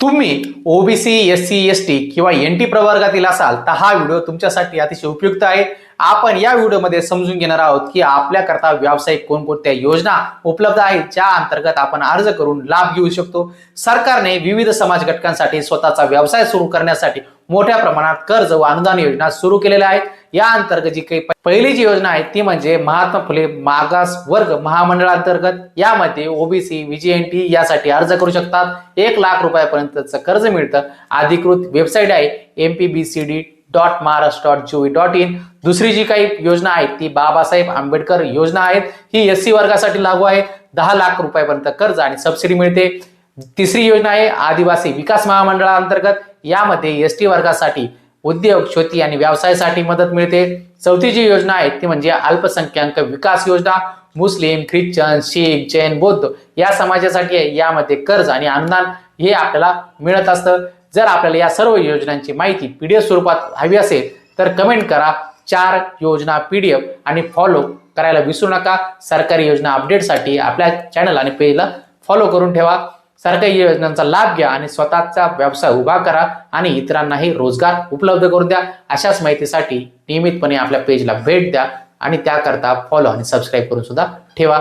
तुम्ही OBC, SC, ST किंवा n t प्रवर्गातील असाल तर हा व्हिडिओ तुमच्यासाठी अतिशय उपयुक्त आहे। आपण या व्हिडिओमध्ये समजून घेणार आहोत की आपल्याकरता व्यावसायिक कोणकोणत्या योजना उपलब्ध आहेत ज्या अंतर्गत आपण अर्ज करून लाभ घेऊ शकतो। सरकारने विविध समाज घटकांसाठी स्वतःचा व्यवसाय सुरू करण्यासाठी मोठ्या प्रमाणात कर्ज व अनुदान योजना सुरू केलेल्या आहेत। या अंतर्गत जी काही पहिली जी योजना आहे ती म्हणजे महात्मा फुले मागास वर्ग महामंडळांतर्गत यामध्ये ओबीसी, व्हीजीएनटी यासाठी अर्ज करू शकतात। 1 लाख रुपयापर्यंतचं कर्ज मिळतं। अधिकृत वेबसाईट आहे mpbcd.maharashtra.gov.in। दुसरी जी काही योजना आहे ती बाबासाहेब आंबेडकर योजना आहे। ही एससी वर्गासाठी लागू आहे। 10 लाख रुपयापर्यंत कर्ज आणि सबसिडी मिळते। तिसरी योजना आहे आदिवासी विकास महामंडळांतर्गत यामध्ये एसटी वर्गासाठी उद्योग, शेती आणि व्यवसायासाठी मदत मिळते। चौथी जी योजना आहे ती म्हणजे अल्पसंख्याक विकास योजना। मुस्लिम, ख्रिश्चन, शीख, जैन, बौद्ध या समाजासाठी आहे। यामध्ये कर्ज आणि अनुदान हे आपल्याला मिळत असतं। जर आपल्याला या सर्व योजनांची माहिती पीडीएफ स्वरूपात हवी असेल तर कमेंट करा। 4 योजना पीडीएफ आणि फॉलो करायला विसरू नका। सरकारी योजना अपडेटसाठी आपल्या चॅनल आणि पेजला फॉलो करून ठेवा। सरकारी योजनांचा लाभ घ्या आणि स्वतःचा व्यवसाय उभा करा आणि इतरांनाही रोजगार उपलब्ध करून द्या। अशाच माहितीसाठी नियमितपणे आपल्या पेजला भेट द्या आणि त्याकरता फॉलो आणि सबस्क्राईब करून सुद्धा ठेवा।